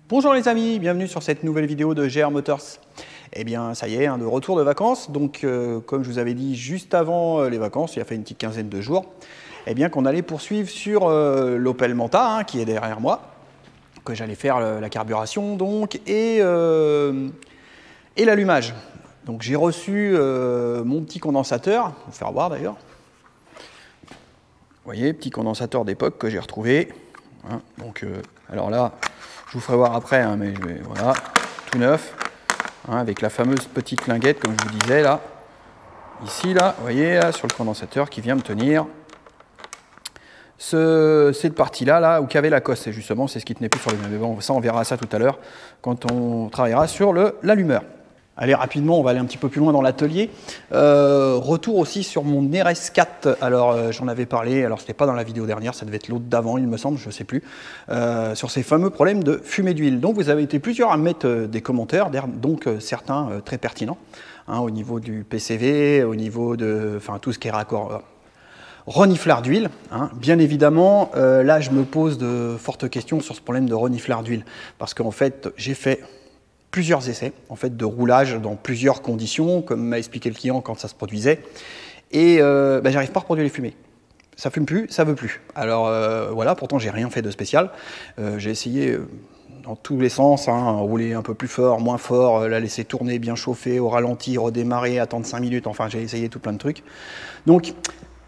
Bonjour les amis, bienvenue sur cette nouvelle vidéo de GR Motors. Eh bien ça y est, de retour de vacances, donc comme je vous avais dit juste avant les vacances, il y a fait une petite quinzaine de jours, eh bien qu'on allait poursuivre sur l'Opel Manta qui est derrière moi, que j'allais faire la carburation donc et l'allumage. Donc j'ai reçu mon petit condensateur, je vais vous faire voir d'ailleurs. Vous voyez, petit condensateur d'époque que j'ai retrouvé. Hein, donc alors là, je vous ferai voir après, mais voilà, tout neuf, hein, avec la fameuse petite linguette, comme je vous disais, là, ici, là, vous voyez, là, sur le condensateur qui vient me tenir cette partie-là, là, où qu'avait la cosse, c'est justement, c'est ce qui tenait plus sur le mais bon, ça, on verra ça tout à l'heure, quand on travaillera sur l'allumeur. Allez, rapidement, on va aller un petit peu plus loin dans l'atelier. Retour aussi sur mon RS4. Alors, j'en avais parlé, alors c'était pas dans la vidéo dernière, ça devait être l'autre d'avant, il me semble, je sais plus, sur ces fameux problèmes de fumée d'huile. Donc, vous avez été plusieurs à mettre des commentaires, donc certains très pertinents, hein, au niveau du PCV, au niveau de, enfin, tout ce qui est raccord. Reniflard d'huile, hein. Bien évidemment, là, je me pose de fortes questions sur ce problème de reniflard d'huile, parce qu'en fait, j'ai fait plusieurs essais en fait, de roulage dans plusieurs conditions, comme m'a expliqué le client quand ça se produisait. Et j'arrive pas à reproduire les fumées. Ça fume plus, ça veut plus. Alors voilà, pourtant j'ai rien fait de spécial. J'ai essayé dans tous les sens, hein, rouler un peu plus fort, moins fort, la laisser tourner, bien chauffer, au ralenti, redémarrer, attendre 5 minutes. Enfin, j'ai essayé tout plein de trucs. Donc,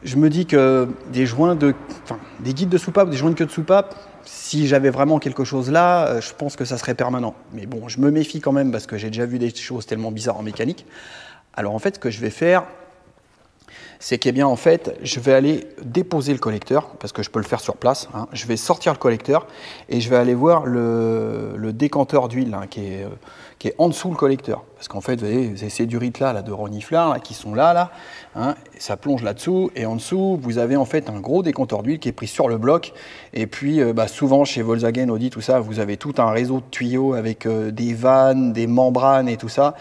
je me dis que des guides de soupape, des joints de queue de soupape, si j'avais vraiment quelque chose là, je pense que ça serait permanent. Mais bon, je me méfie quand même parce que j'ai déjà vu des choses tellement bizarres en mécanique. Alors en fait, ce que je vais faire, c'est que en fait, je vais aller déposer le collecteur, parce que je peux le faire sur place. Hein. Je vais sortir le collecteur et je vais aller voir le décanteur d'huile hein, qui est en dessous le collecteur. Parce qu'en fait, vous voyez, ces durites là de reniflard là, qui sont là, hein, ça plonge là-dessous. Et en dessous, vous avez en fait un gros décanteur d'huile qui est pris sur le bloc. Et puis, souvent chez Volkswagen, Audi, tout ça, vous avez tout un réseau de tuyaux avec des vannes, des membranes et tout ça.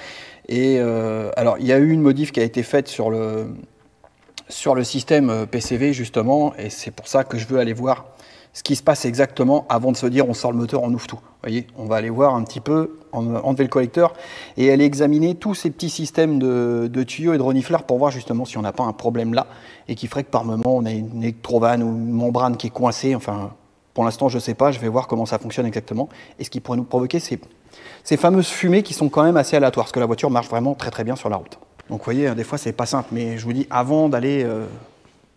Et alors, il y a eu une modif qui a été faite sur le système PCV justement, et c'est pour ça que je veux aller voir ce qui se passe exactement avant de se dire on sort le moteur, on ouvre tout. Vous voyez, on va aller voir un petit peu, enlever le collecteur et aller examiner tous ces petits systèmes de tuyaux et de renifleurs pour voir justement si on n'a pas un problème là et qui ferait que par moment on a une électrovanne ou une membrane qui est coincée. Enfin, pour l'instant je ne sais pas, je vais voir comment ça fonctionne exactement et ce qui pourrait nous provoquer ces fameuses fumées qui sont quand même assez aléatoires parce que la voiture marche vraiment très très bien sur la route. Donc vous voyez, des fois c'est pas simple, mais je vous dis, avant d'aller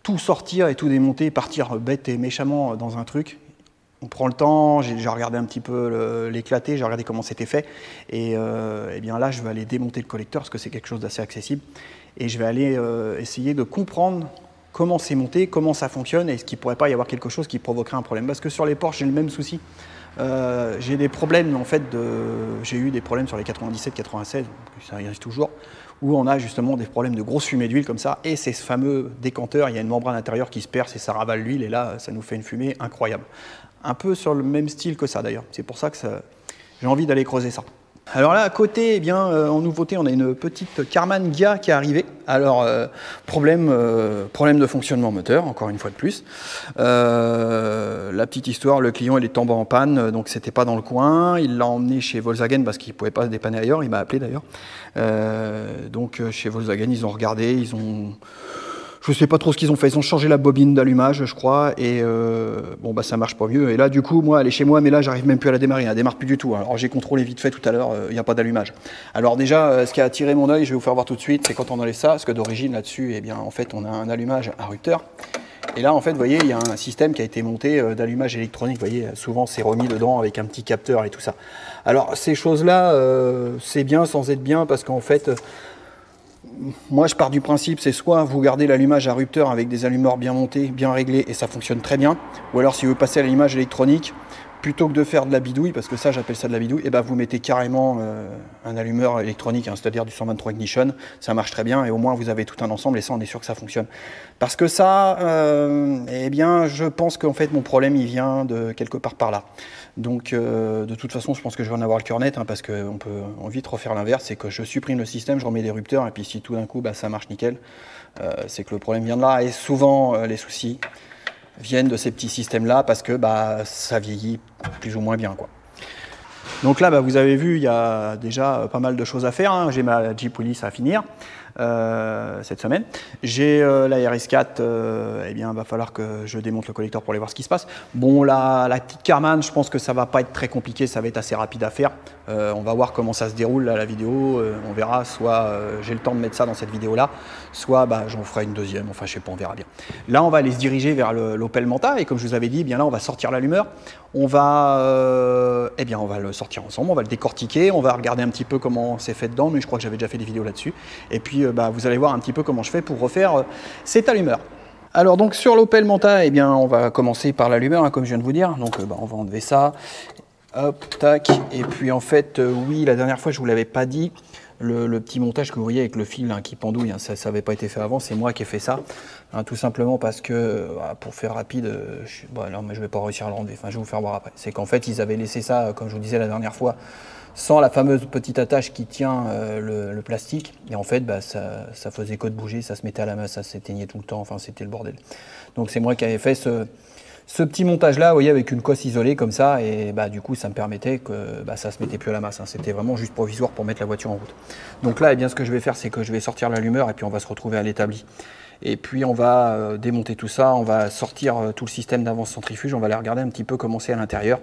tout sortir et tout démonter, partir bête et méchamment dans un truc, on prend le temps, j'ai déjà regardé un petit peu l'éclaté, j'ai regardé comment c'était fait, et bien là je vais aller démonter le collecteur parce que c'est quelque chose d'assez accessible, et je vais aller essayer de comprendre comment c'est monté, comment ça fonctionne, et est-ce qu'il ne pourrait pas y avoir quelque chose qui provoquerait un problème. Parce que sur les Porsche, j'ai le même souci. J'ai des problèmes en fait j'ai eu des problèmes sur les 97, 96, ça arrive toujours, où on a justement des problèmes de grosse fumée d'huile comme ça, et ces fameux décanteurs, il y a une membrane intérieure qui se perce et ça ravale l'huile, et là ça nous fait une fumée incroyable. Un peu sur le même style que ça d'ailleurs, c'est pour ça que j'ai envie d'aller creuser ça. Alors là, à côté, eh bien, en nouveauté, on a une petite Karmann Ghia qui est arrivée. Alors, problème de fonctionnement moteur, encore une fois de plus. La petite histoire, le client il est tombé en panne, donc c'était pas dans le coin. Il l'a emmené chez Volkswagen parce qu'il ne pouvait pas se dépanner ailleurs. Il m'a appelé d'ailleurs. Donc chez Volkswagen, ils ont regardé, ils ont... Je ne sais pas trop ce qu'ils ont fait, ils ont changé la bobine d'allumage, je crois, et ça marche pas mieux. Et là, du coup, moi, elle est chez moi, mais là, j'arrive même plus à la démarrer, elle ne démarre plus du tout. Alors, j'ai contrôlé vite fait tout à l'heure, il n'y a pas d'allumage. Alors déjà, ce qui a attiré mon œil, je vais vous faire voir tout de suite, c'est quand on enlève ça, parce que d'origine, là-dessus, eh bien, en fait, on a un allumage à rupteur. Et là, en fait, vous voyez, il y a un système qui a été monté d'allumage électronique. Vous voyez, souvent, c'est remis dedans avec un petit capteur et tout ça. Alors, ces choses-là, c'est bien sans être bien, parce qu'en fait... Moi, je pars du principe, c'est soit vous gardez l'allumage à rupteur avec des allumeurs bien montés, bien réglés, et ça fonctionne très bien, ou alors si vous passez à l'allumage électronique, plutôt que de faire de la bidouille, parce que ça, j'appelle ça de la bidouille, et vous mettez carrément un allumeur électronique, hein, c'est-à-dire du 123 ignition, ça marche très bien, et au moins vous avez tout un ensemble, et ça, on est sûr que ça fonctionne. Parce que ça, je pense qu'en fait, mon problème, il vient de quelque part par là. Donc, de toute façon, je pense que je vais en avoir le cœur net, hein, parce qu'on peut vite refaire l'inverse, c'est que je supprime le système, je remets des rupteurs, et puis si tout d'un coup, ça marche nickel, c'est que le problème vient de là, et souvent, les soucis viennent de ces petits systèmes-là, parce que ça vieillit plus ou moins bien, quoi. Donc là, vous avez vu, il y a déjà pas mal de choses à faire, hein. J'ai ma Jeep Willys à finir cette semaine. J'ai la RS4, eh bien, va falloir que je démonte le collecteur pour aller voir ce qui se passe. Bon, la petite Karmann, je pense que ça va pas être très compliqué, ça va être assez rapide à faire. On va voir comment ça se déroule là, la vidéo, on verra, soit j'ai le temps de mettre ça dans cette vidéo-là, soit j'en ferai une deuxième, enfin je sais pas, on verra bien. Là, on va aller se diriger vers l'Opel Manta, et comme je vous avais dit, eh bien là, on va sortir l'allumeur. On va, eh bien, on va le sortir ensemble, on va le décortiquer, on va regarder un petit peu comment c'est fait dedans, mais je crois que j'avais déjà fait des vidéos là-dessus. Et puis, vous allez voir un petit peu comment je fais pour refaire cet allumeur. Alors donc sur l'Opel Manta, eh bien, on va commencer par l'allumeur, hein, comme je viens de vous dire. Donc on va enlever ça, hop, tac. Et puis en fait, oui, la dernière fois je vous l'avais pas dit, le petit montage que vous voyez avec le fil qui pendouille, hein, ça n'avait pas été fait avant, c'est moi qui ai fait ça. Hein, tout simplement parce que, pour faire rapide, non, mais je vais pas réussir à le relever, enfin je vais vous faire voir après. C'est qu'en fait ils avaient laissé ça, comme je vous disais la dernière fois, sans la fameuse petite attache qui tient le plastique, et en fait ça faisait que de bouger, ça se mettait à la main, ça s'éteignait tout le temps, enfin c'était le bordel. Donc c'est moi qui avais fait ce petit montage là, vous voyez, avec une cosse isolée comme ça, et du coup ça me permettait que ça se mettait plus à la masse, hein. C'était vraiment juste provisoire pour mettre la voiture en route. Donc là, eh bien, ce que je vais faire, c'est que je vais sortir l'allumeur et puis on va se retrouver à l'établi. Et puis on va démonter tout ça, on va sortir tout le système d'avance centrifuge, on va aller regarder un petit peu comment c'est à l'intérieur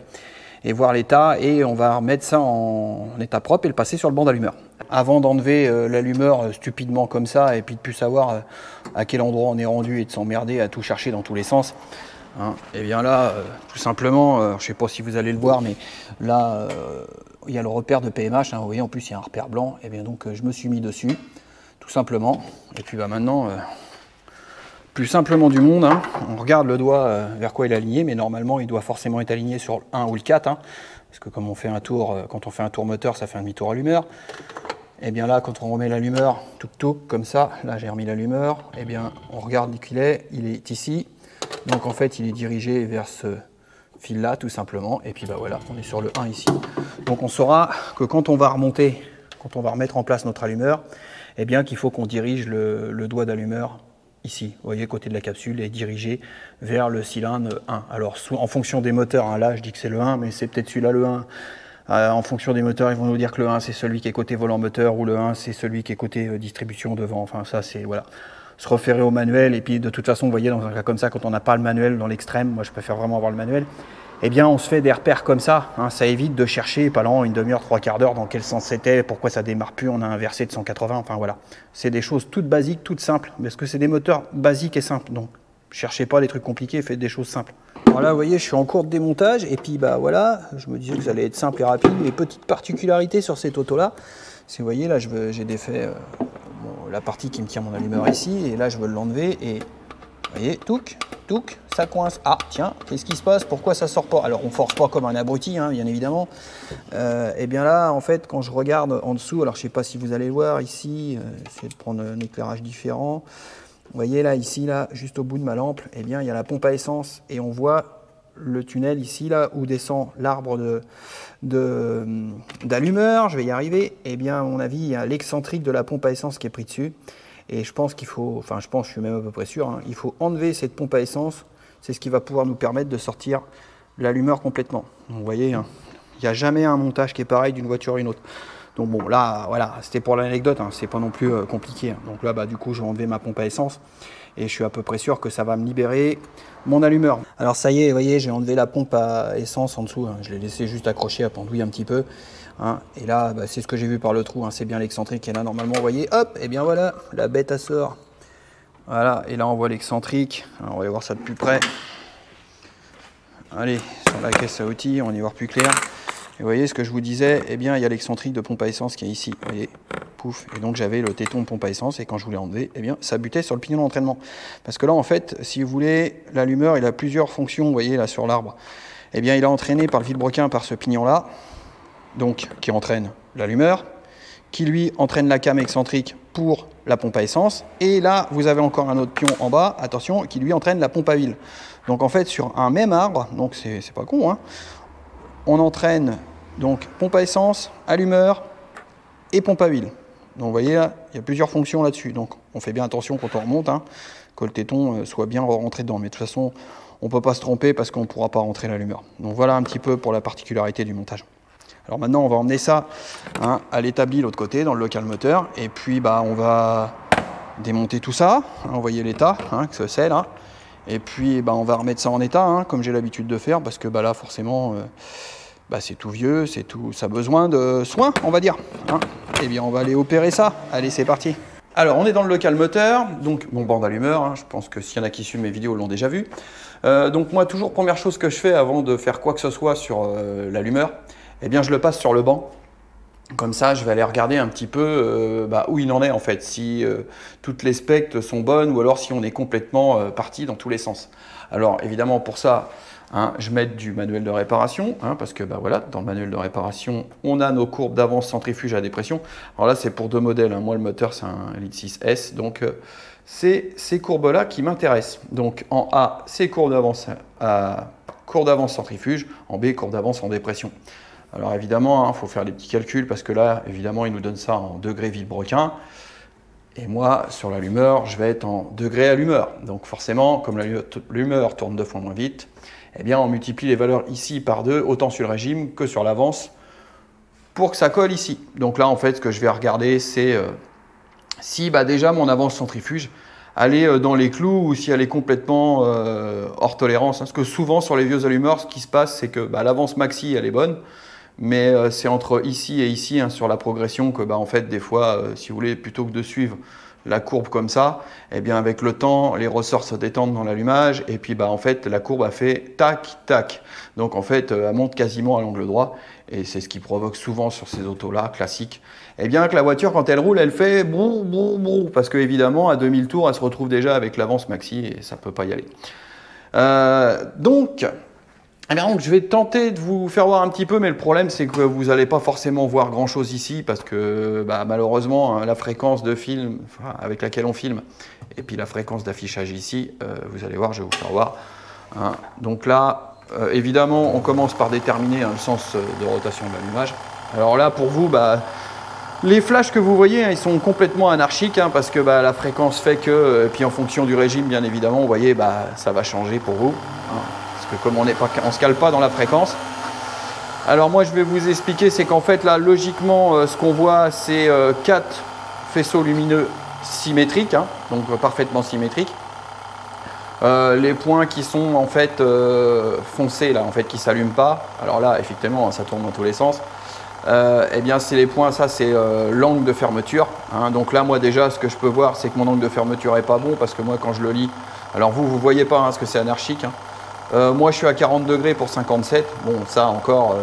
et voir l'état, et on va remettre ça en état propre et le passer sur le banc d'allumeur. Avant d'enlever l'allumeur stupidement comme ça et puis de plus savoir à quel endroit on est rendu et de s'emmerder à tout chercher dans tous les sens, hein, et bien là, tout simplement, je ne sais pas si vous allez le voir, mais là, il y a le repère de PMH, hein, vous voyez, en plus il y a un repère blanc, et bien donc je me suis mis dessus, tout simplement, et puis maintenant, plus simplement du monde, hein, on regarde le doigt vers quoi il est aligné, mais normalement il doit forcément être aligné sur le 1 ou le 4, hein, parce que comme on fait un tour, quand on fait un tour moteur, ça fait un demi-tour allumeur. Et bien là, quand on remet l'allumeur, tout comme ça, là j'ai remis l'allumeur, et bien on regarde qu'il est, il est ici. Donc en fait, il est dirigé vers ce fil-là, tout simplement. Et puis voilà, on est sur le 1 ici. Donc on saura que quand on va remonter, quand on va remettre en place notre allumeur, eh bien qu'il faut qu'on dirige le doigt d'allumeur ici. Vous voyez, côté de la capsule, est dirigé vers le cylindre 1. Alors en fonction des moteurs, hein, là je dis que c'est le 1, mais c'est peut-être celui-là le 1. En fonction des moteurs, ils vont nous dire que le 1 c'est celui qui est côté volant moteur, ou le 1 c'est celui qui est côté distribution devant. Enfin ça c'est, voilà, se référer au manuel. Et puis de toute façon, vous voyez, dans un cas comme ça, quand on n'a pas le manuel dans l'extrême, moi je préfère vraiment avoir le manuel, eh bien on se fait des repères comme ça, hein, ça évite de chercher pendant une demi-heure, trois quarts d'heure dans quel sens c'était, pourquoi ça démarre plus, on a inversé de 180, enfin voilà. C'est des choses toutes basiques, toutes simples, parce que c'est des moteurs basiques et simples, donc cherchez pas des trucs compliqués, faites des choses simples. Alors là, vous voyez, je suis en cours de démontage, et puis voilà, je me disais que ça allait être simple et rapide. Les petites particularités sur cette auto-là, si vous voyez, là j'ai défait la partie qui me tient mon allumeur ici, et là je veux l'enlever, et vous voyez, touc, touc, ça coince. Ah tiens, qu'est-ce qui se passe? Pourquoi ça sort pas? Alors on force pas comme un abruti, hein, bien évidemment. Et bien là, en fait, quand je regarde en dessous, alors je sais pas si vous allez le voir ici, essayer de prendre un éclairage différent. Vous voyez là, ici, là, juste au bout de ma lampe, eh bien, il y a la pompe à essence, et on voit le tunnel ici, là, où descend l'arbre d'allumeur. Je vais y arriver. Eh bien, à mon avis, il y a l'excentrique de la pompe à essence qui est pris dessus. Et je pense qu'il faut, enfin, je suis même à peu près sûr, hein, il faut enlever cette pompe à essence. C'est ce qui va pouvoir nous permettre de sortir l'allumeur complètement. Donc, vous voyez, hein, il n'y a jamais un montage qui est pareil d'une voiture à une autre. Donc bon, là, voilà, c'était pour l'anecdote, hein, c'est pas non plus compliqué. Donc là, du coup, je vais enlever ma pompe à essence, et je suis à peu près sûr que ça va me libérer mon allumeur. Alors ça y est, vous voyez, j'ai enlevé la pompe à essence en dessous, hein, je l'ai laissé juste accrocher à pendouille un petit peu. Hein, et là, c'est ce que j'ai vu par le trou, hein, c'est bien l'excentrique. Et là, normalement, vous voyez, hop, et bien voilà, la bête à sort. Voilà, et là, on voit l'excentrique. On va y voir ça de plus près. Allez, sur la caisse à outils, on va y voir plus clair. Et vous voyez ce que je vous disais, eh bien il y a l'excentrique de pompe à essence qui est ici, vous voyez, pouf, et donc j'avais le téton de pompe à essence, et quand je voulais enlever, eh bien ça butait sur le pignon d'entraînement. Parce que là en fait, si vous voulez, l'allumeur il a plusieurs fonctions, vous voyez là sur l'arbre. Eh bien il est entraîné par le vilebrequin par ce pignon là, donc qui entraîne l'allumeur, qui lui entraîne la came excentrique pour la pompe à essence, et là vous avez encore un autre pion en bas, attention, qui lui entraîne la pompe à huile. Donc en fait sur un même arbre, donc c'est pas con, hein, on entraîne donc pompe à essence, allumeur et pompe à huile. Donc vous voyez là, il y a plusieurs fonctions là-dessus. Donc on fait bien attention quand on remonte, hein, que le téton soit bien rentré dedans. Mais de toute façon, on ne peut pas se tromper parce qu'on ne pourra pas rentrer l'allumeur. Donc voilà un petit peu pour la particularité du montage. Alors maintenant, on va emmener ça à l'établi, l'autre côté, dans le local moteur. Et puis, on va démonter tout ça. Vous voyez l'état que c'est là. Et puis, on va remettre ça en état, comme j'ai l'habitude de faire, parce que là, forcément, c'est tout vieux, ça a besoin de soins, on va dire. Eh bien, on va aller opérer ça. Allez, c'est parti. Alors, on est dans le local moteur, donc mon banc d'allumeur. Je pense que s'il y en a qui suivent mes vidéos l'ont déjà vu. Donc moi, toujours première chose que je fais avant de faire quoi que ce soit sur l'allumeur, eh bien, je le passe sur le banc. Comme ça, je vais aller regarder un petit peu où il en est en fait, si toutes les specs sont bonnes ou alors si on est complètement parti dans tous les sens. Alors évidemment pour ça, je mets du manuel de réparation, parce que voilà, dans le manuel de réparation, on a nos courbes d'avance centrifuge à dépression. Alors là, c'est pour deux modèles. Moi, le moteur, c'est un Elite 6S, donc c'est ces courbes-là qui m'intéressent. Donc en A, c'est courbe d'avance centrifuge, en B, courbe d'avance en dépression. Alors évidemment, faut faire des petits calculs parce que là, évidemment, il nous donne ça en degrés Villebrequin. Et moi, sur l'allumeur, je vais être en degrés allumeur. Donc forcément, comme l'allumeur tourne 2 fois moins vite, eh bien, on multiplie les valeurs ici par 2, autant sur le régime que sur l'avance, pour que ça colle ici. Donc là, en fait, ce que je vais regarder, c'est si déjà mon avance centrifuge, elle est dans les clous ou si elle est complètement hors tolérance. Parce que souvent, sur les vieux allumeurs, ce qui se passe, c'est que l'avance maxi, elle est bonne. Mais c'est entre ici et ici, sur la progression, que en fait, des fois, si vous voulez, plutôt que de suivre la courbe comme ça, eh bien, avec le temps, les ressorts se détendent dans l'allumage, et puis en fait, la courbe a fait tac, tac. Donc en fait, elle monte quasiment à l'angle droit, et c'est ce qui provoque souvent sur ces autos-là, classiques, eh bien que la voiture, quand elle roule, elle fait brou, brou, brou, parce que évidemment, à 2000 tours, elle se retrouve déjà avec l'avance maxi, et ça ne peut pas y aller. Donc, je vais tenter de vous faire voir un petit peu, mais le problème, c'est que vous n'allez pas forcément voir grand-chose ici, parce que malheureusement, la fréquence de film avec laquelle on filme, et puis la fréquence d'affichage ici, vous allez voir, je vais vous faire voir. Donc là, évidemment, on commence par déterminer le sens de rotation de l'allumage. Alors là, pour vous, les flashs que vous voyez, ils sont complètement anarchiques, parce que la fréquence fait que, et puis en fonction du régime, bien évidemment, vous voyez, ça va changer pour vous. Parce que comme on ne se cale pas dans la fréquence. Alors moi je vais vous expliquer, c'est qu'en fait là logiquement ce qu'on voit c'est 4 faisceaux lumineux symétriques, donc parfaitement symétriques. Les points qui sont en fait foncés là, en fait qui ne s'allument pas, alors là effectivement ça tourne dans tous les sens. Eh bien c'est les points, ça c'est l'angle de fermeture. Donc là moi déjà ce que je peux voir c'est que mon angle de fermeture est pas bon parce que moi quand je le lis, alors vous voyez pas parce que c'est anarchique. Moi je suis à 40 degrés pour 57, bon ça encore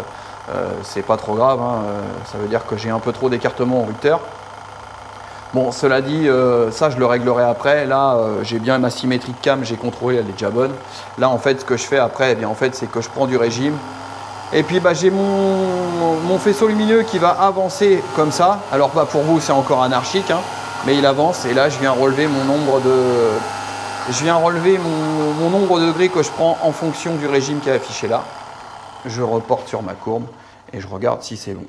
c'est pas trop grave, ça veut dire que j'ai un peu trop d'écartement au rupteur. Bon cela dit, ça je le réglerai après, là j'ai bien ma symétrie de cam, j'ai contrôlé, elle est déjà bonne. Là en fait ce que je fais après, eh bien, en fait, c'est que je prends du régime, et puis j'ai mon faisceau lumineux qui va avancer comme ça. Alors pour vous c'est encore anarchique, mais il avance, et là je viens relever mon nombre de... mon nombre de degrés que je prends en fonction du régime qui est affiché là. Je reporte sur ma courbe et je regarde si c'est bon.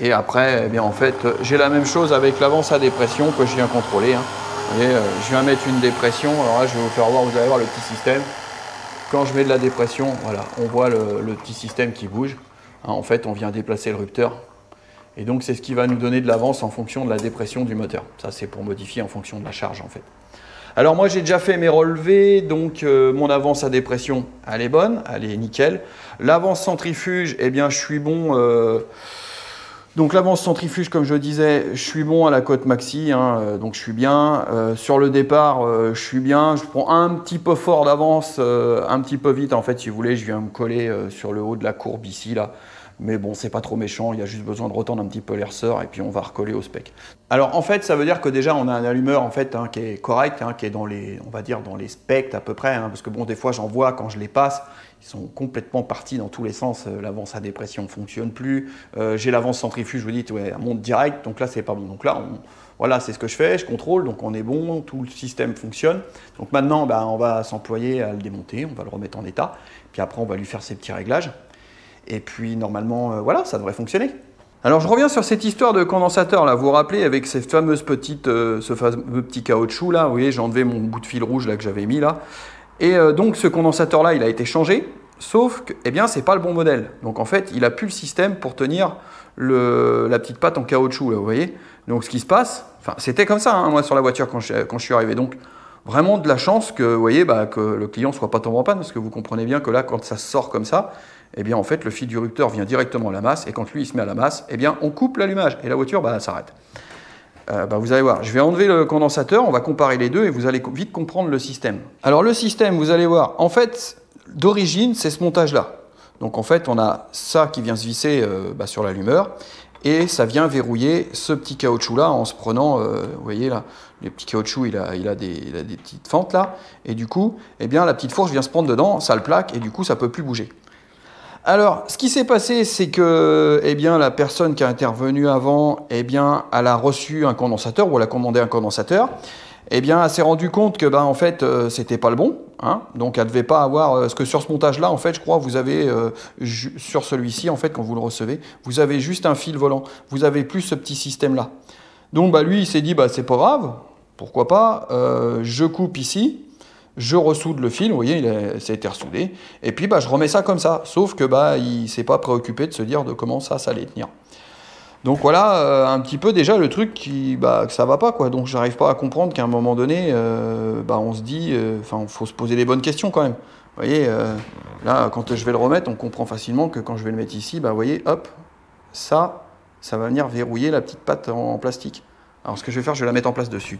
Et après, eh bien, en fait, j'ai la même chose avec l'avance à dépression que je viens contrôler. Vous voyez, je viens mettre une dépression. Alors là, je vais vous faire voir, vous allez voir le petit système. Quand je mets de la dépression, voilà, on voit le petit système qui bouge. En fait, on vient déplacer le rupteur. Et donc, c'est ce qui va nous donner de l'avance en fonction de la dépression du moteur. Ça, c'est pour modifier en fonction de la charge, en fait. Alors moi j'ai déjà fait mes relevés, donc mon avance à dépression elle est bonne, elle est nickel. L'avance centrifuge, eh bien je suis bon, donc l'avance centrifuge comme je disais, je suis bon à la cote maxi, donc je suis bien. Sur le départ, je suis bien, je prends un petit peu fort d'avance, un petit peu vite en fait si vous voulez, je viens me coller sur le haut de la courbe ici là. Mais bon, c'est pas trop méchant, il y a juste besoin de retendre un petit peu les ressorts et puis on va recoller au spec. Alors en fait, ça veut dire que déjà on a un allumeur en fait qui est correct, qui est dans les, on va dire dans les specs à peu près, parce que bon, des fois j'en vois quand je les passe, ils sont complètement partis dans tous les sens. L'avance à dépression ne fonctionne plus. J'ai l'avance centrifuge, je vous dis, ouais, elle monte direct, donc là c'est pas bon. Donc là, voilà, c'est ce que je fais, je contrôle, donc on est bon, tout le système fonctionne. Donc maintenant, on va s'employer à le démonter, on va le remettre en état, puis après on va lui faire ses petits réglages. Et puis normalement, voilà, ça devrait fonctionner. Alors je reviens sur cette histoire de condensateur là, vous vous rappelez avec ces fameuses petites, ce fameux petit caoutchouc là, vous voyez, j'ai enlevé mon bout de fil rouge là que j'avais mis là. Et donc ce condensateur là, il a été changé. Sauf que, eh bien, c'est pas le bon modèle. Donc en fait, il a plus le système pour tenir la petite patte en caoutchouc, là, vous voyez. Donc ce qui se passe, enfin, c'était comme ça, hein, moi, sur la voiture quand je suis arrivé. Donc vraiment de la chance que, vous voyez, que le client soit pas tombé en panne, parce que vous comprenez bien que là, quand ça sort comme ça, eh bien, en fait, le fil du rupteur vient directement à la masse, et quand lui, il se met à la masse, eh bien, on coupe l'allumage, et la voiture, s'arrête. Vous allez voir, je vais enlever le condensateur, on va comparer les deux, et vous allez vite comprendre le système. Alors le système, vous allez voir, en fait, d'origine, c'est ce montage-là. Donc en fait, on a ça qui vient se visser sur l'allumeur, et ça vient verrouiller ce petit caoutchouc-là en se prenant, vous voyez là, le petit caoutchouc, il a des petites fentes là, et du coup, eh bien, la petite fourche vient se prendre dedans, ça le plaque, et du coup, ça ne peut plus bouger. Alors, ce qui s'est passé, c'est que eh bien, la personne qui a intervenu avant, eh bien, elle a reçu un condensateur, ou elle a commandé un condensateur. Eh bien, elle s'est rendue compte que, en fait, c'était pas le bon. Hein, donc, elle devait pas avoir... parce que sur ce montage-là, en fait, je crois, vous avez, sur celui-ci, en fait, quand vous le recevez, vous avez juste un fil volant. Vous avez plus ce petit système-là. Donc, lui, il s'est dit, c'est pas grave, pourquoi pas, je coupe ici. Je ressoude le fil, vous voyez, ça a été ressoudé. Et puis, je remets ça comme ça. Sauf que, il ne s'est pas préoccupé de se dire de comment ça allait tenir. Donc voilà, un petit peu déjà le truc que ça va pas, quoi. Donc, j'arrive pas à comprendre qu'à un moment donné, on se dit, il faut se poser les bonnes questions quand même. Vous voyez, là, quand je vais le remettre, on comprend facilement que quand je vais le mettre ici, vous voyez, hop, ça va venir verrouiller la petite patte en plastique. Alors, ce que je vais faire, je vais la mettre en place dessus.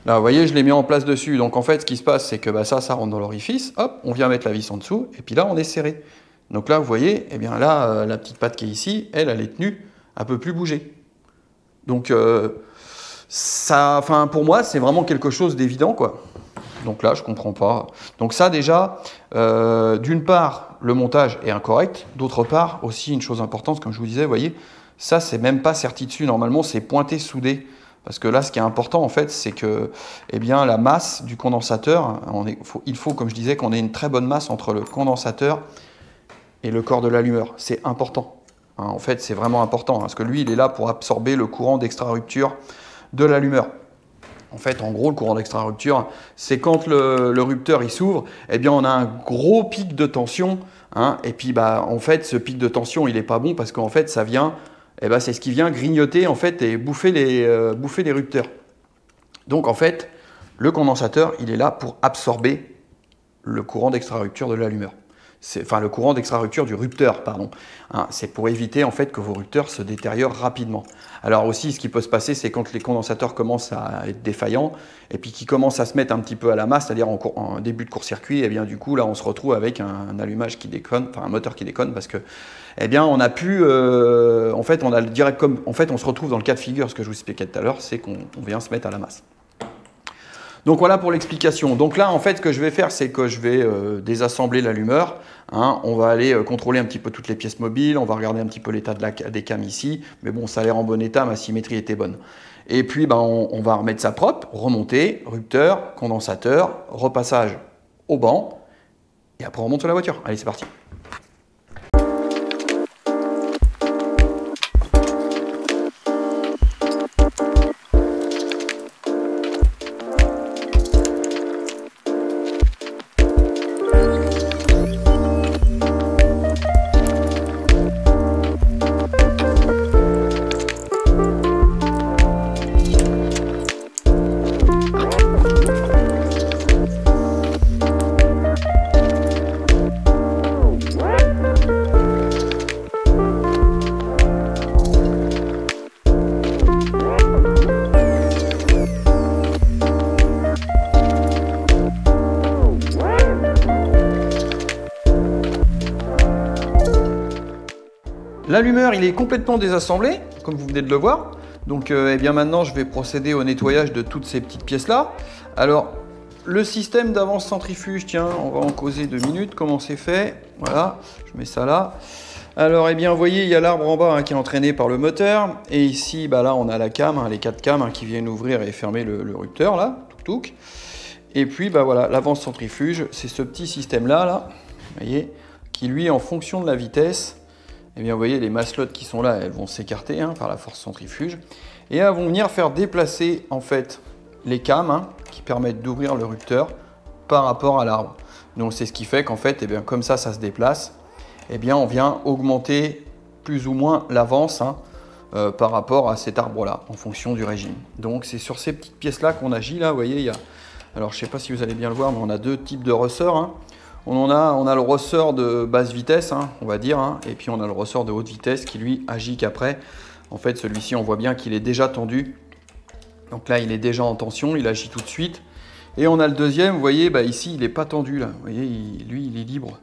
Là, vous voyez, je l'ai mis en place dessus. Donc, en fait, ce qui se passe, c'est que ça rentre dans l'orifice. Hop, on vient mettre la vis en dessous. Et puis là, on est serré. Donc là, vous voyez, eh bien là, la petite patte qui est ici, elle est tenue. Elle ne peut plus bouger. Donc, pour moi, c'est vraiment quelque chose d'évident, quoi. Donc là, je ne comprends pas. Donc ça, déjà, d'une part, le montage est incorrect. D'autre part, aussi, une chose importante, comme je vous disais, vous voyez, ça, c'est même pas serti dessus. Normalement, c'est pointé, soudé. Parce que là, ce qui est important, en fait, c'est que la masse du condensateur, il faut, comme je disais, qu'on ait une très bonne masse entre le condensateur et le corps de l'allumeur. C'est important. En fait, c'est vraiment important, parce que lui, il est là pour absorber le courant d'extra-rupture de l'allumeur. En fait, en gros, le courant d'extra-rupture, c'est quand le rupteur il s'ouvre, eh bien, on a un gros pic de tension. Et puis, en fait, ce pic de tension, il n'est pas bon parce qu'en fait, ça vient... c'est ce qui vient grignoter en fait, et bouffer les rupteurs. Donc en fait, le condensateur, il est là pour absorber le courant d'extra-rupture de l'allumeur. Enfin, le courant d'extra-rupture du rupteur, pardon. C'est pour éviter en fait que vos rupteurs se détériorent rapidement. Alors aussi, ce qui peut se passer, c'est quand les condensateurs commencent à être défaillants et puis qu'ils commencent à se mettre un petit peu à la masse, c'est-à-dire en début de court-circuit, et bien du coup, là, on se retrouve avec un allumage qui déconne, enfin un moteur qui déconne, parce que on a pu, en fait, on a le direct comme, en fait, on se retrouve dans le cas de figure, ce que je vous expliquais tout à l'heure, c'est qu'on vient se mettre à la masse. Donc voilà pour l'explication. Donc là, en fait, ce que je vais faire, c'est que je vais désassembler l'allumeur. On va aller contrôler un petit peu toutes les pièces mobiles, on va regarder un petit peu l'état des cams ici, mais bon, ça a l'air en bon état, ma symétrie était bonne. Et puis, on va remettre ça propre, remonter, rupteur, condensateur, repassage au banc, et après on remonte sur la voiture. Allez, c'est parti. L'allumeur, il est complètement désassemblé, comme vous venez de le voir. Donc, maintenant, je vais procéder au nettoyage de toutes ces petites pièces-là. Alors, le système d'avance centrifuge, tiens, on va en causer 2 minutes. Comment c'est fait? Voilà, je mets ça là. Alors, vous voyez, il y a l'arbre en bas qui est entraîné par le moteur. Et ici, là, on a la cam, les 4 cams qui viennent ouvrir et fermer le rupteur, là, touc. Et puis, voilà, l'avance centrifuge, c'est ce petit système-là, là, vous voyez, qui, lui, en fonction de la vitesse, vous voyez, les masselottes qui sont là, elles vont s'écarter par la force centrifuge. Et elles vont venir faire déplacer, en fait, les cams qui permettent d'ouvrir le rupteur par rapport à l'arbre. Donc c'est ce qui fait qu'en fait, eh bien, comme ça se déplace, eh bien, on vient augmenter plus ou moins l'avance par rapport à cet arbre-là, en fonction du régime. Donc c'est sur ces petites pièces-là qu'on agit. Là, vous voyez, il y a... Alors je ne sais pas si vous allez bien le voir, mais on a deux types de ressorts. On a le ressort de basse vitesse, on va dire, et puis on a le ressort de haute vitesse qui lui agit qu'après. En fait, celui-ci, on voit bien qu'il est déjà tendu. Donc là, il est déjà en tension, il agit tout de suite. Et on a le deuxième, vous voyez, ici, il n'est pas tendu. Là. Vous voyez, lui, il est libre.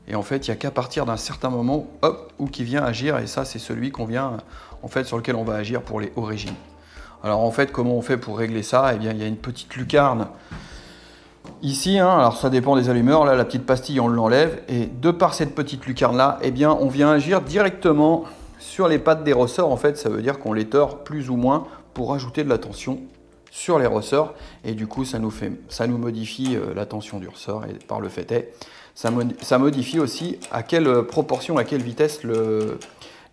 Et en fait, il n'y a qu'à partir d'un certain moment, hop, où qui vient agir. Et ça, c'est celui qu'on vient, en fait, sur lequel on va agir pour les hauts régimes. Alors en fait, comment on fait pour régler ça? Eh bien, il y a une petite lucarne ici. Alors ça dépend des allumeurs. Là, la petite pastille, on l'enlève. Et de par cette petite lucarne-là, eh bien, on vient agir directement sur les pattes des ressorts. En fait, ça veut dire qu'on les tord plus ou moins pour ajouter de la tension sur les ressorts. Et du coup, ça nous modifie la tension du ressort. Et par le fait est, ça modifie aussi à quelle proportion, à quelle vitesse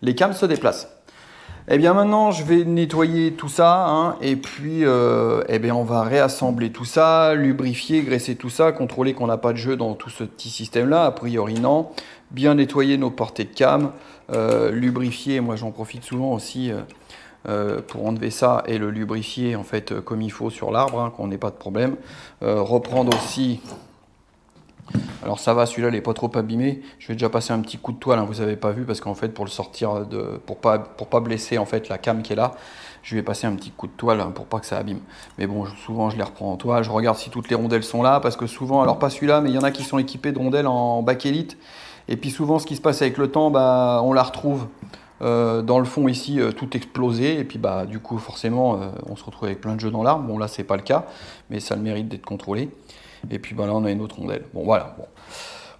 les cames se déplacent. Eh bien maintenant, je vais nettoyer tout ça, et puis eh bien, on va réassembler tout ça, lubrifier, graisser tout ça, contrôler qu'on n'a pas de jeu dans tout ce petit système-là, a priori non. Bien nettoyer nos portées de cam, lubrifier, moi j'en profite souvent aussi pour enlever ça et le lubrifier en fait comme il faut sur l'arbre, qu'on n'ait pas de problème. Reprendre aussi... Alors ça va, celui-là il n'est pas trop abîmé. Je vais déjà passer un petit coup de toile, vous n'avez pas vu, parce qu'en fait pour le sortir, pour pas blesser en fait la cam qui est là, je vais passer un petit coup de toile pour pas que ça abîme. Mais bon, souvent je les reprends en toile, je regarde si toutes les rondelles sont là, parce que souvent, alors pas celui-là, mais il y en a qui sont équipés de rondelles en bakélite. Et puis souvent ce qui se passe avec le temps, on la retrouve dans le fond ici, tout explosé. Et puis du coup forcément on se retrouve avec plein de jeux dans l'arbre. Bon là c'est pas le cas, mais ça a le mérite d'être contrôlé. Et puis là on a une autre rondelle. Bon voilà.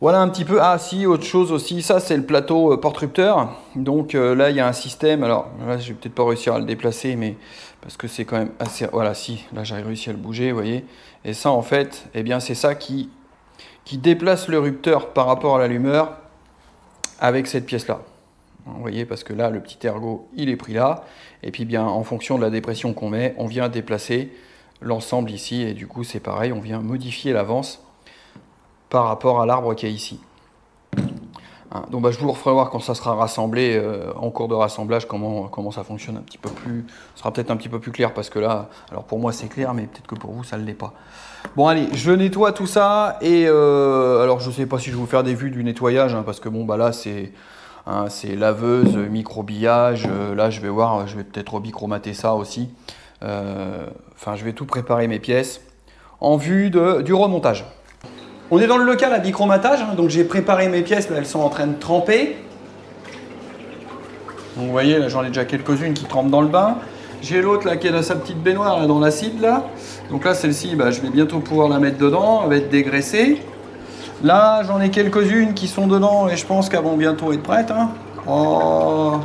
Voilà un petit peu. Ah si, autre chose aussi, ça c'est le plateau porte-rupteur. Donc là il y a un système. Alors là je vais peut-être pas réussir à le déplacer, mais parce que c'est quand même assez... Voilà, si, là j'ai réussi à le bouger, vous voyez. Et ça en fait, eh bien c'est ça qui déplace le rupteur par rapport à l'allumeur avec cette pièce-là. Vous voyez, parce que là le petit ergot il est pris là. Et puis bien en fonction de la dépression qu'on met, on vient déplacer l'ensemble ici, et du coup c'est pareil, on vient modifier l'avance par rapport à l'arbre qui est ici. Donc je vous referai voir quand ça sera rassemblé, en cours de rassemblage, comment ça fonctionne un petit peu plus, ce sera peut-être un petit peu plus clair, parce que là, alors pour moi c'est clair, mais peut-être que pour vous ça ne l'est pas. Bon allez, je nettoie tout ça, et alors je ne sais pas si je vais vous faire des vues du nettoyage, parce que bon là c'est laveuse, microbillage, là je vais voir, je vais peut-être rebicromater ça aussi. Enfin, je vais tout préparer mes pièces en vue du remontage. On est dans le local à bicromatage, donc j'ai préparé mes pièces, là elles sont en train de tremper. Donc, vous voyez, là j'en ai déjà quelques-unes qui trempent dans le bain. J'ai l'autre là qui est dans sa petite baignoire là, dans l'acide là. Donc là celle-ci, je vais bientôt pouvoir la mettre dedans, elle va être dégraissée. Là j'en ai quelques-unes qui sont dedans et je pense qu'elles vont bientôt être prêtes. Oh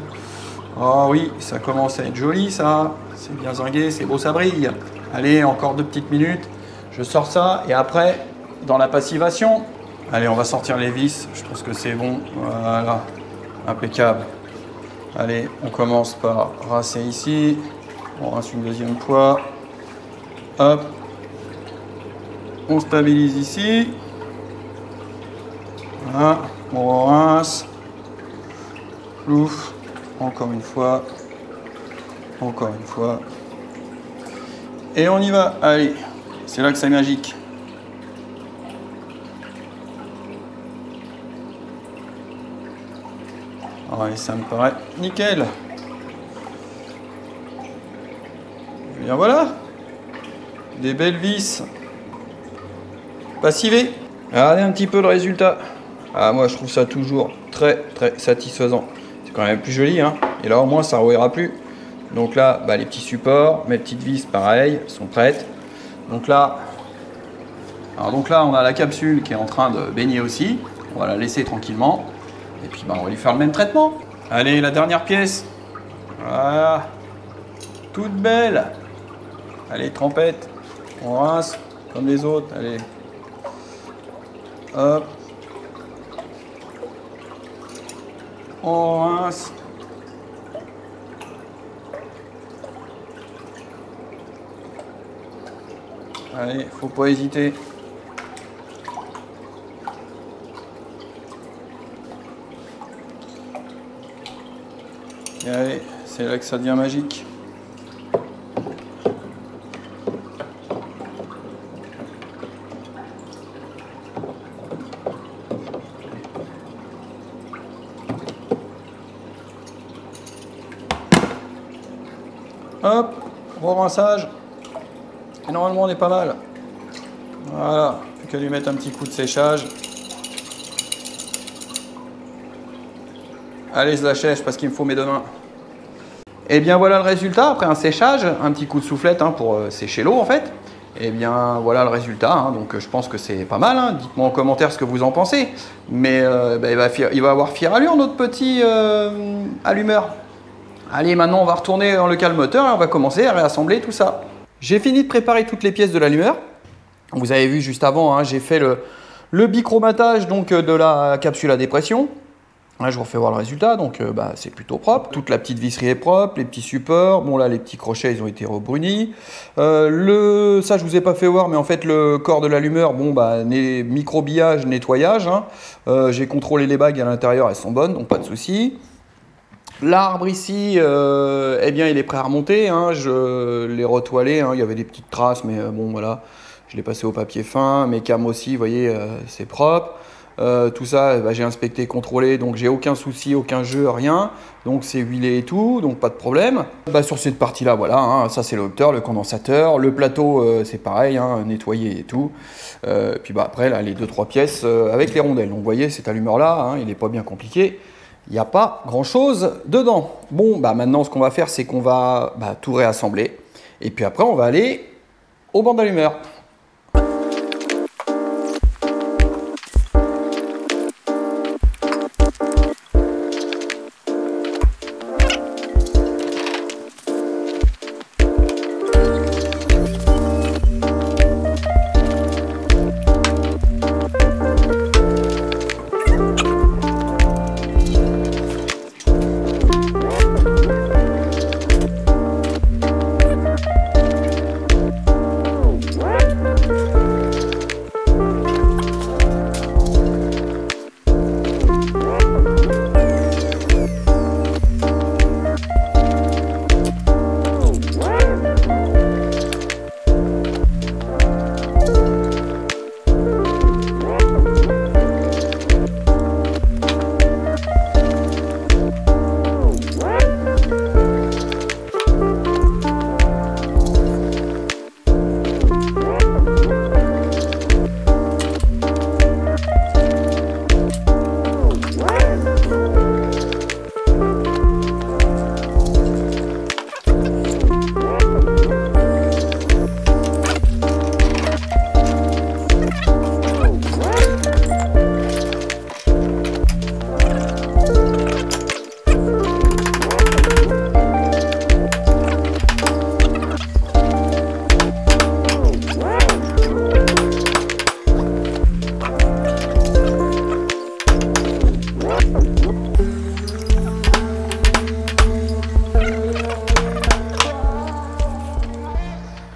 oui, ça commence à être joli ça. C'est bien zingué, c'est beau, ça brille. Allez, encore 2 petites minutes. Je sors ça et après, dans la passivation, allez, on va sortir les vis. Je pense que c'est bon. Voilà, impeccable. Allez, on commence par rincer ici. On rince une deuxième fois. Hop. On stabilise ici. Voilà, on rince. Plouf. Encore une fois. Encore une fois. Et on y va. Allez, c'est là que c'est magique. Ouais, ça me paraît nickel. Et bien voilà. Des belles vis passivées. Regardez un petit peu le résultat. Ah, moi je trouve ça toujours très satisfaisant. C'est quand même plus joli, Et là au moins ça ne rouillera plus. Donc là, les petits supports, mes petites vis, pareil, sont prêtes. Donc là, on a la capsule qui est en train de baigner aussi. On va la laisser tranquillement. Et puis, on va lui faire le même traitement. Allez, la dernière pièce. Voilà. Toute belle. Allez, trempette. On rince comme les autres. Allez. Hop. On rince. Allez, faut pas hésiter. Et allez, c'est là que ça devient magique. Hop, re-rinçage. Et normalement on est pas mal. Voilà, plus qu'à lui mettre un petit coup de séchage. Allez, je la sèche parce qu'il me faut mes deux mains. Et bien voilà le résultat, après un séchage, un petit coup de soufflette pour sécher l'eau en fait. Et bien voilà le résultat, donc je pense que c'est pas mal. Dites-moi en commentaire ce que vous en pensez. Mais il va avoir fière allure notre petit allumeur. Allez, maintenant on va retourner dans le cale moteur et on va commencer à réassembler tout ça. J'ai fini de préparer toutes les pièces de l'allumeur. Vous avez vu juste avant, j'ai fait le bichromatage donc, de la capsule à dépression. Là, je vous refais voir le résultat, donc c'est plutôt propre. Toute la petite visserie est propre, les petits supports. Bon là, les petits crochets, ils ont été rebrunis. Ça, je vous ai pas fait voir, mais en fait, le corps de l'allumeur, microbillage, nettoyage. J'ai contrôlé les bagues à l'intérieur, elles sont bonnes, donc pas de souci. L'arbre ici, eh bien, il est prêt à remonter. Je l'ai retoilé, il y avait des petites traces, mais bon, voilà. Je l'ai passé au papier fin. Mes cames aussi, vous voyez, c'est propre. Tout ça, j'ai inspecté, contrôlé, donc j'ai aucun souci, aucun jeu, rien. Donc c'est huilé et tout, donc pas de problème. Sur cette partie-là, voilà, ça c'est l'opteur, le condensateur. Le plateau, c'est pareil, nettoyé et tout. Puis après, là, les 2-3 pièces avec les rondelles. Donc vous voyez, cet allumeur-là, il n'est pas bien compliqué. Il n'y a pas grand-chose dedans. Bon, maintenant, ce qu'on va faire, c'est qu'on va tout réassembler. Et puis après, on va aller au banc d'allumeur.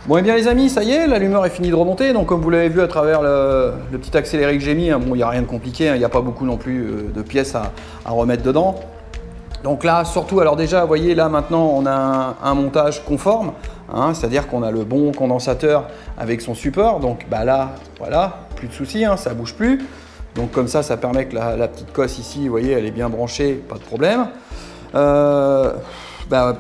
Bon et bien les amis, ça y est, l'allumeur est fini de remonter. Donc comme vous l'avez vu à travers le petit accéléré que j'ai mis, bon, il n'y a rien de compliqué, il n'y a pas beaucoup non plus de pièces à remettre dedans. Donc là, surtout, alors déjà, vous voyez, là maintenant, on a un montage conforme, c'est-à-dire qu'on a le bon condensateur avec son support. Donc là, voilà, plus de soucis, ça ne bouge plus. Donc comme ça permet que la petite cosse ici, vous voyez, elle est bien branchée, pas de problème.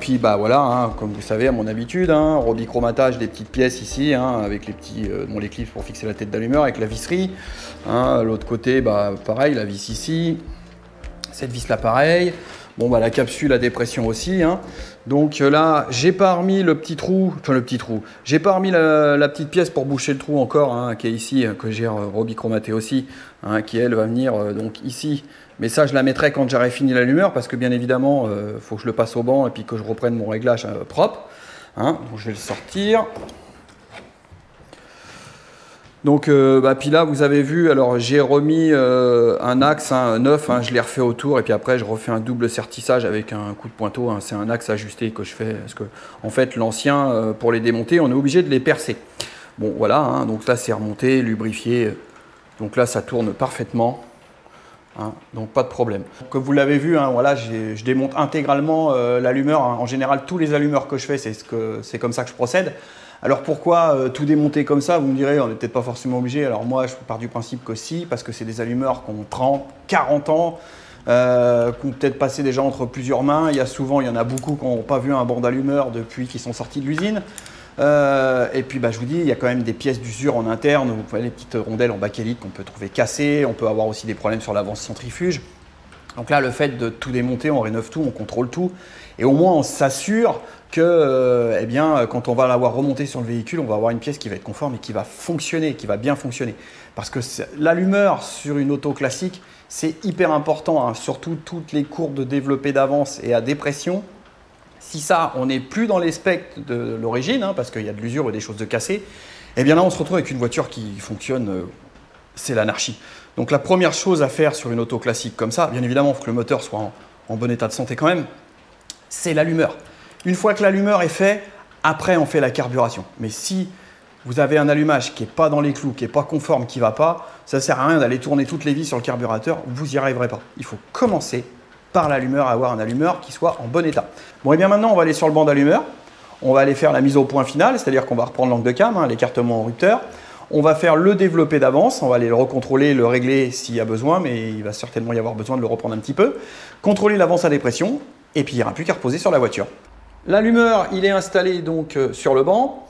Puis voilà, comme vous savez à mon habitude, rebichromatage des petites pièces ici, avec les petits les clips pour fixer la tête d'allumeur avec la visserie. L'autre côté, pareil, la vis ici, cette vis là pareil. Bon la capsule à dépression aussi. Donc là, j'ai pas remis le petit trou, j'ai pas remis la petite pièce pour boucher le trou encore, qui est ici, que j'ai rebichromaté aussi, qui elle va venir donc ici. Mais ça, je la mettrai quand j'aurai fini l'allumeur parce que bien évidemment, il faut que je le passe au banc et puis que je reprenne mon réglage propre. Donc, je vais le sortir. Donc, puis là, vous avez vu, alors j'ai remis un axe neuf, je l'ai refait autour et puis après, je refais un double sertissage avec un coup de pointeau. C'est un axe ajusté que je fais parce que, en fait, l'ancien, pour les démonter, on est obligé de les percer. Bon, voilà, donc là, c'est remonté, lubrifié. Donc là, ça tourne parfaitement. hein, donc pas de problème. Comme vous l'avez vu, hein, voilà, je démonte intégralement l'allumeur. Hein. En général, tous les allumeurs que je fais, c'est comme ça que je procède. Alors pourquoi tout démonter comme ça? Vous me direz, on n'est peut-être pas forcément obligé. Alors moi, je pars du principe que si, parce que c'est des allumeurs qui ont 30, 40 ans, qui ont peut-être passé déjà entre plusieurs mains. Il y en a beaucoup qui n'ont pas vu un banc d'allumeur depuis qu'ils sont sortis de l'usine. Et puis je vous dis, il y a quand même des pièces d'usure en interne. Vous voyez les petites rondelles en bakélite qu'on peut trouver cassées. On peut avoir aussi des problèmes sur l'avance centrifuge. Donc là, le fait de tout démonter, on rénove tout, on contrôle tout. Et au moins, on s'assure que quand on va l'avoir remonté sur le véhicule, on va avoir une pièce qui va être conforme et qui va fonctionner, qui va bien fonctionner. Parce que l'allumeur sur une auto classique, c'est hyper important, hein, surtout toutes les courbes de développé d'avance et à dépression. Si ça, on n'est plus dans les specs de l'origine, hein, parce qu'il y a de l'usure ou des choses de cassées, eh bien là, on se retrouve avec une voiture qui fonctionne, c'est l'anarchie. Donc la première chose à faire sur une auto classique comme ça, bien évidemment, il faut que le moteur soit en bon état de santé quand même, c'est l'allumeur. Une fois que l'allumeur est fait, après on fait la carburation. Mais si vous avez un allumage qui n'est pas dans les clous, qui n'est pas conforme, qui ne va pas, ça ne sert à rien d'aller tourner toutes les vis sur le carburateur, vous n'y arriverez pas. Il faut commencer par l'allumeur, à avoir un allumeur qui soit en bon état. Bon, et bien maintenant, on va aller sur le banc d'allumeur. On va aller faire la mise au point finale, c'est-à-dire qu'on va reprendre l'angle de cam, hein, l'écartement en rupteur. On va faire le développé d'avance, on va aller le recontrôler, le régler s'il y a besoin, mais il va certainement y avoir besoin de le reprendre un petit peu. Contrôler l'avance à dépression, et puis il n'y aura plus qu'à reposer sur la voiture. L'allumeur, il est installé donc sur le banc.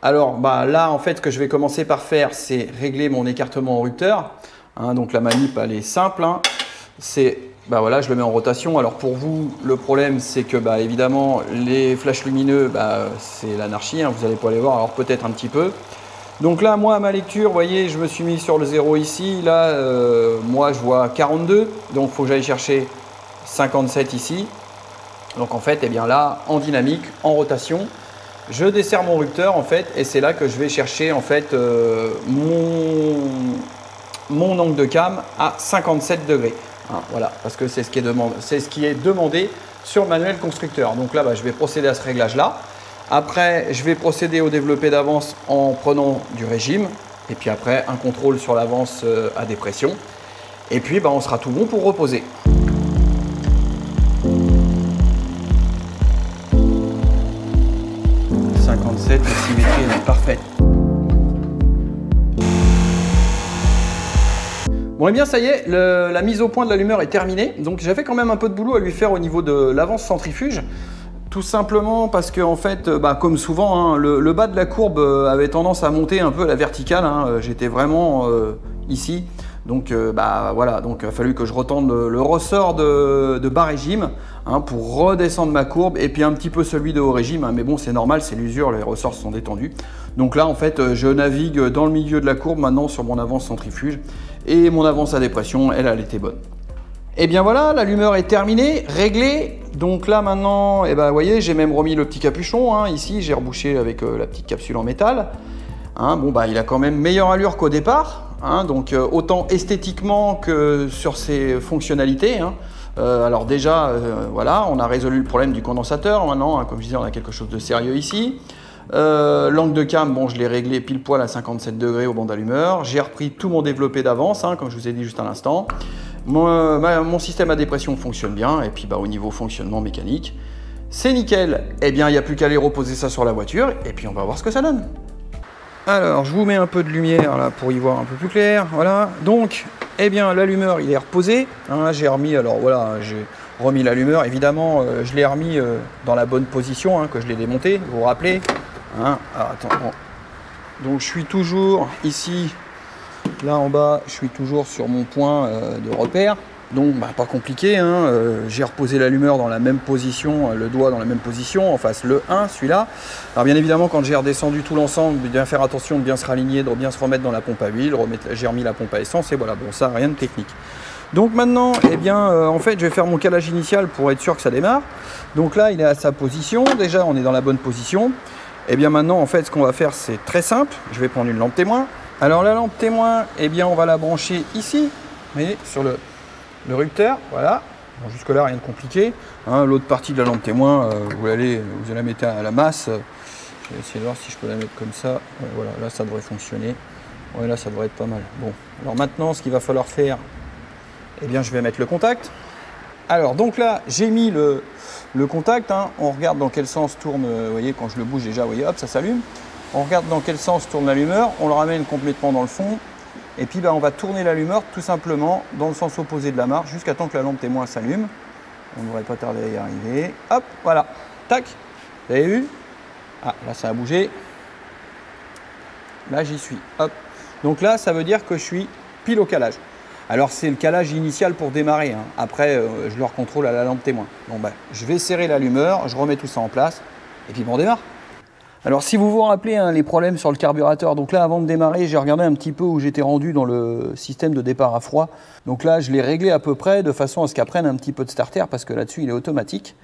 Alors là, en fait, ce que je vais commencer par faire, c'est régler mon écartement en rupteur. Hein, donc la manip, elle est simple. Hein. Voilà, je le mets en rotation. Alors pour vous, le problème, c'est que évidemment, les flashs lumineux, c'est l'anarchie. Hein, vous n'allez pas les voir, alors peut-être un petit peu. Donc là, moi, à ma lecture, vous voyez, je me suis mis sur le 0 ici. Là, moi, je vois 42. Donc, il faut que j'aille chercher 57 ici. Donc, en fait, là, en dynamique, en rotation, je desserre mon rupteur, en fait. Et c'est là que je vais chercher, en fait, mon angle de cam à 57 degrés. Hein, voilà, parce que c'est ce qui est demandé sur le manuel constructeur. Donc là, je vais procéder à ce réglage-là. Après, je vais procéder au développé d'avance en prenant du régime. Et puis après, un contrôle sur l'avance à dépression. Et puis, on sera tout bon pour reposer. « 57, la symétrie est parfaite. » Bon, et bien ça y est, la mise au point de l'allumeur est terminée. Donc j'avais quand même un peu de boulot à lui faire au niveau de l'avance centrifuge. Tout simplement parce que, en fait, comme souvent, hein, le bas de la courbe avait tendance à monter un peu à la verticale. Hein, j'étais vraiment ici. Donc voilà, donc il a fallu que je retende le ressort de bas régime, hein, pour redescendre ma courbe, et puis un petit peu celui de haut régime. Hein, mais bon, c'est normal, c'est l'usure, les ressorts sont détendus. Donc là, en fait, je navigue dans le milieu de la courbe maintenant sur mon avance centrifuge. Et mon avance à dépression, elle était bonne. Et bien voilà, l'allumeur est terminée, réglée. Donc là maintenant, vous voyez, j'ai même remis le petit capuchon. Hein, ici, j'ai rebouché avec la petite capsule en métal. Hein, il a quand même meilleure allure qu'au départ. Hein, donc autant esthétiquement que sur ses fonctionnalités. Hein. Alors déjà, voilà, on a résolu le problème du condensateur. Maintenant, hein, comme je disais, on a quelque chose de sérieux ici. L'angle de cam, je l'ai réglé pile poil à 57 degrés au banc d'allumeur. J'ai repris tout mon développé d'avance, hein, comme je vous ai dit juste à l'instant. Mon système à dépression fonctionne bien. Et puis au niveau fonctionnement mécanique, c'est nickel. Eh bien, il n'y a plus qu'à aller reposer ça sur la voiture. Et puis on va voir ce que ça donne. Alors, je vous mets un peu de lumière là pour y voir un peu plus clair. Voilà. Donc, l'allumeur, il est reposé. Hein, j'ai remis, j'ai remis l'allumeur. Évidemment, je l'ai remis dans la bonne position, hein, que je l'ai démonté. Vous vous rappelez, hein. Alors, attends. Bon. Donc, je suis toujours ici, là en bas, je suis toujours sur mon point de repère. Donc, pas compliqué. Hein, j'ai reposé l'allumeur dans la même position, le doigt dans la même position, en face le 1, celui-là. Alors, bien évidemment, quand j'ai redescendu tout l'ensemble, de bien faire attention, de bien se raligner, de bien se remettre dans la pompe à huile. J'ai remis la pompe à essence et voilà, bon, ça, rien de technique. Donc maintenant, en fait, je vais faire mon calage initial pour être sûr que ça démarre. Donc là, il est à sa position. Déjà, on est dans la bonne position. Et bien maintenant, en fait, ce qu'on va faire, c'est très simple. Je vais prendre une lampe témoin. Alors la lampe témoin, on va la brancher ici, vous voyez, sur le rupteur. Voilà. Bon, jusque-là, rien de compliqué. Hein, l'autre partie de la lampe témoin, vous la mettez à la masse. Je vais essayer de voir si je peux la mettre comme ça. Voilà, là, ça devrait fonctionner. Ouais, là, ça devrait être pas mal. Bon, alors maintenant, ce qu'il va falloir faire, eh bien je vais mettre le contact. Alors donc là j'ai mis le contact, hein. On regarde dans quel sens tourne, vous voyez quand je le bouge déjà, vous voyez hop ça s'allume. On regarde dans quel sens tourne l'allumeur, on le ramène complètement dans le fond. Et puis on va tourner l'allumeur tout simplement dans le sens opposé de la marche jusqu'à temps que la lampe témoin s'allume. On ne devrait pas tarder à y arriver. Hop, voilà, tac, vous avez vu? Ah, là ça a bougé. Là j'y suis, hop. Donc là ça veut dire que je suis pile au calage. Alors c'est le calage initial pour démarrer, hein. Après je le recontrôle à la lampe témoin. Bon je vais serrer l'allumeur, je remets tout ça en place et puis on démarre. Alors si vous vous rappelez hein, les problèmes sur le carburateur, donc là avant de démarrer j'ai regardé un petit peu où j'étais rendu dans le système de départ à froid. Donc là je l'ai réglé à peu près de façon à ce qu'elle prenne un petit peu de starter parce que là-dessus il est automatique.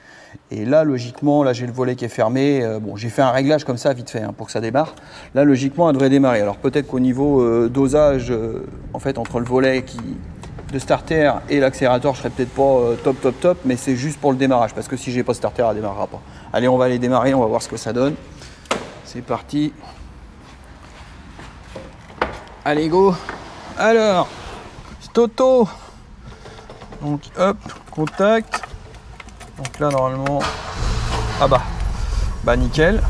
Et là logiquement, là j'ai le volet qui est fermé, bon j'ai fait un réglage comme ça vite fait hein, pour que ça démarre. Là logiquement elle devrait démarrer. Alors peut-être qu'au niveau dosage, en fait entre le volet de starter et l'accélérateur je serais peut-être pas top, mais c'est juste pour le démarrage parce que si j'ai pas starter elle ne démarrera pas. Allez on va aller démarrer, on va voir ce que ça donne. C'est parti. Allez, go. Alors, Stoto. Donc, hop, contact. Donc là, normalement... Ah bah nickel.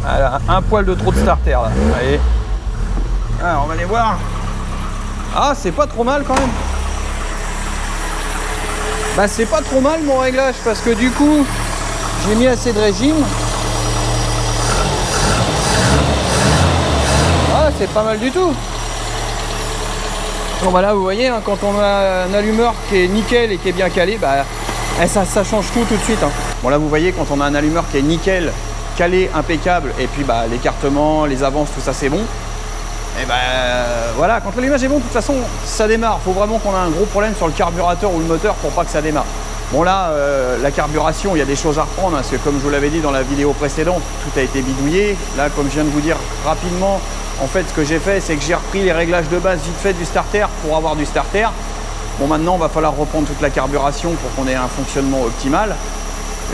Voilà, un poil de trop de starter, là. Allez. Alors, on va aller voir. Ah, c'est pas trop mal, quand même. Bah, c'est pas trop mal, mon réglage, parce que du coup, j'ai mis assez de régime. C'est pas mal du tout. Bon bah là vous voyez hein, quand on a un allumeur qui est nickel et qui est bien calé, bah, ça change tout de suite hein. Bon là vous voyez quand on a un allumeur qui est nickel, calé, impeccable et puis bah, l'écartement, les avances, tout ça c'est bon. Et bah voilà, quand l'allumage est bon de toute façon ça démarre. Il faut vraiment qu'on ait un gros problème sur le carburateur ou le moteur pour pas que ça démarre. Bon là la carburation il y a des choses à reprendre hein, parce que comme je vous l'avais dit dans la vidéo précédente, tout a été bidouillé. Là comme je viens de vous dire rapidement, en fait, ce que j'ai fait, c'est que j'ai repris les réglages de base vite fait du starter pour avoir du starter. Bon, maintenant, il va falloir reprendre toute la carburation pour qu'on ait un fonctionnement optimal.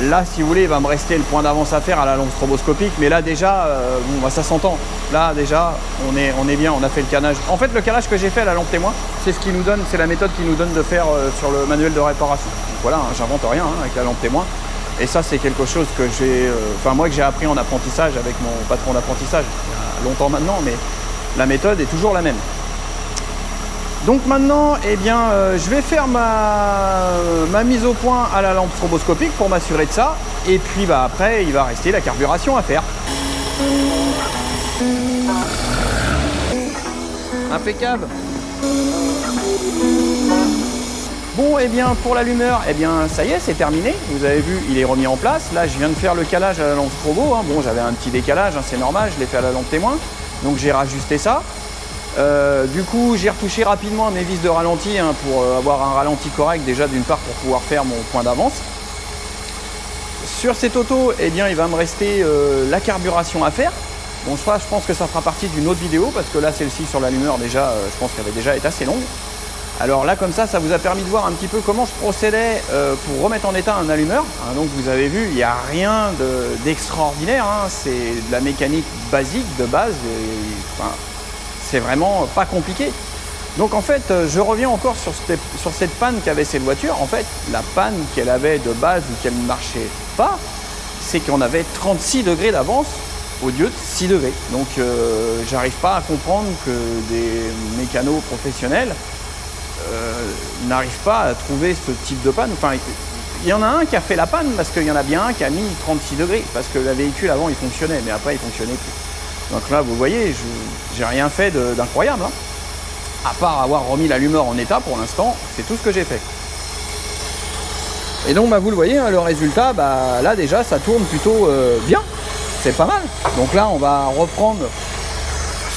Là, si vous voulez, il va me rester le point d'avance à faire à la lampe stroboscopique. Mais là, déjà, bon, bah, ça s'entend. Là, déjà, on est bien, on a fait le canage. En fait, le canage que j'ai fait à la lampe témoin, c'est ce qui nous donne, c'est la méthode qui nous donne de faire sur le manuel de réparation. Donc voilà, hein, j'invente rien hein, avec la lampe témoin. Et ça, c'est quelque chose que j'ai, moi, que j'ai appris en apprentissage avec mon patron d'apprentissage. Il y a longtemps maintenant, mais la méthode est toujours la même. Donc maintenant, eh bien, je vais faire ma mise au point à la lampe stroboscopique pour m'assurer de ça. Et puis bah, après, il va rester la carburation à faire. Impeccable. Bon, et bien pour l'allumeur, eh bien ça y est, c'est terminé. Vous avez vu, il est remis en place. Là, je viens de faire le calage à la lampe strobo. Hein. Bon, j'avais un petit décalage, hein, c'est normal, je l'ai fait à la lampe témoin. Donc j'ai rajusté ça. Du coup, j'ai retouché rapidement mes vis de ralenti hein, pour avoir un ralenti correct déjà d'une part pour pouvoir faire mon point d'avance. Sur cette auto, eh bien, il va me rester la carburation à faire. Bon, ça, je pense que ça fera partie d'une autre vidéo parce que là, celle-ci sur l'allumeur, déjà, je pense qu'elle avait déjà été assez longue. Alors là, comme ça vous a permis de voir un petit peu comment je procédais pour remettre en état un allumeur. Hein, donc vous avez vu, il n'y a rien d'extraordinaire, hein, c'est de la mécanique basique, de base. Enfin, c'est vraiment pas compliqué. Donc en fait, je reviens encore sur cette panne qu'avait cette voiture. En fait, la panne qu'elle avait de base ou qu'elle ne marchait pas, c'est qu'on avait 36 degrés d'avance au lieu de 6 degrés. Donc j'arrive pas à comprendre que des mécanos professionnels n'arrive pas à trouver ce type de panne. Enfin, il y en a un qui a fait la panne parce qu'il y en a bien un qui a mis 36 degrés parce que le véhicule avant il fonctionnait mais après il fonctionnait plus. Donc là vous voyez, j'ai rien fait d'incroyable hein. À part avoir remis l'allumeur en état pour l'instant, c'est tout ce que j'ai fait. Et donc bah, vous le voyez, hein, le résultat, bah, là déjà ça tourne plutôt bien, c'est pas mal. Donc là on va reprendre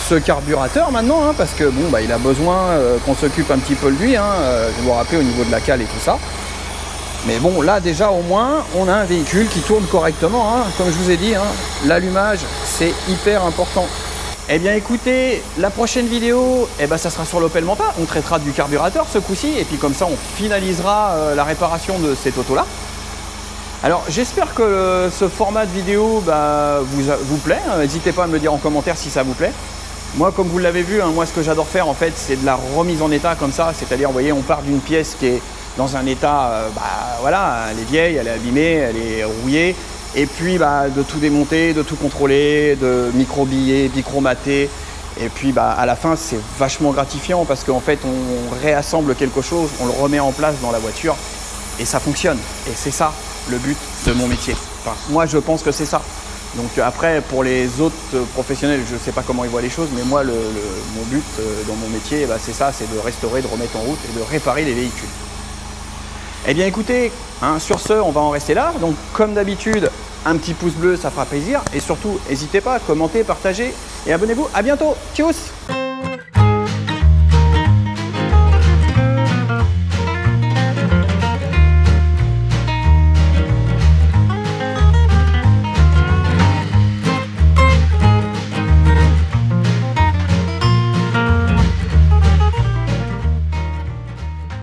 ce carburateur maintenant hein, parce que bon bah il a besoin qu'on s'occupe un petit peu de lui hein, je vais vous rappeler au niveau de la cale et tout ça, mais bon là déjà au moins on a un véhicule qui tourne correctement hein. Comme je vous ai dit hein, l'allumage c'est hyper important. Eh bien écoutez, la prochaine vidéo eh ben, ça sera sur l'Opel Manta, on traitera du carburateur ce coup-ci et puis comme ça on finalisera la réparation de cette auto là. Alors j'espère que ce format de vidéo bah, vous plaît, n'hésitez pas à me le dire en commentaire si ça vous plaît. Moi, comme vous l'avez vu, hein, moi ce que j'adore faire en fait, c'est de la remise en état comme ça. C'est-à-dire, vous voyez, on part d'une pièce qui est dans un état, voilà, elle est vieille, elle est abîmée, elle est rouillée. Et puis de tout démonter, de tout contrôler, de microbiller, bicromater. Et puis à la fin, c'est vachement gratifiant parce qu'en fait, on réassemble quelque chose, on le remet en place dans la voiture et ça fonctionne. Et c'est ça le but de mon métier. Enfin, moi, je pense que c'est ça. Donc après, pour les autres professionnels, je ne sais pas comment ils voient les choses, mais moi, mon but dans mon métier, c'est ça, c'est de restaurer, de remettre en route et de réparer les véhicules. Eh bien écoutez, hein, sur ce, on va en rester là. Donc comme d'habitude, un petit pouce bleu, ça fera plaisir. Et surtout, n'hésitez pas à commenter, partager et abonnez-vous. À bientôt. Tchuss!